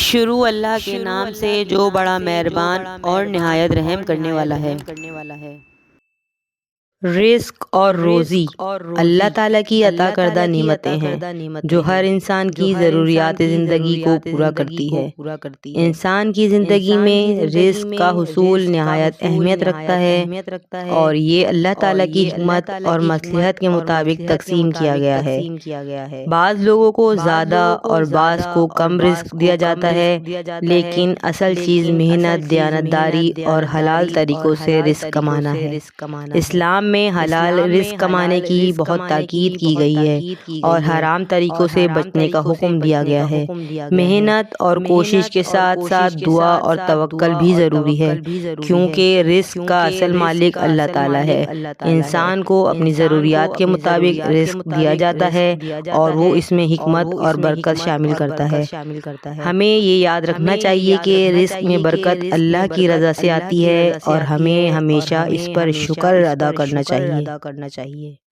شروع اللہ کے نام سے جو بڑا مہربان اور نہایت رحم کرنے والا ہے۔ رزق اور روزی اللہ تعالیٰ کی عطا کردہ نعمتیں ہیں جو ہر انسان کی ضروریات زندگی کو پورا کرتی ہے۔ انسان کی زندگی میں رزق کا حصول نہایت اہمیت رکھتا ہے اور یہ اللہ تعالیٰ کی حکمت اور مصلحت کے مطابق تقسیم کیا گیا ہے۔ بعض لوگوں کو زیادہ اور بعض کو کم رزق دیا جاتا ہے، لیکن اصل چیز محنت، دیانتداری اور حلال طریقوں سے رزق کمانا ہے۔ اسلام میں حلال رزق کمانے کی بہت تاکید کی گئی ہے اور حرام طریقوں سے بچنے کا حکم دیا گیا ہے۔ محنت اور کوشش کے ساتھ ساتھ دعا اور توکل بھی ضروری ہے، کیونکہ رزق کا اصل مالک اللہ تعالیٰ ہے۔ انسان کو اپنی ضروریات کے مطابق رزق دیا جاتا ہے اور وہ اس میں حکمت اور برکت شامل کرتا ہے۔ ہمیں یہ یاد رکھنا چاہیے کہ رزق میں برکت اللہ کی رضا سے آتی ہے اور ہمیں ہمیشہ اس پر شکر ادا کرنا چاہیے۔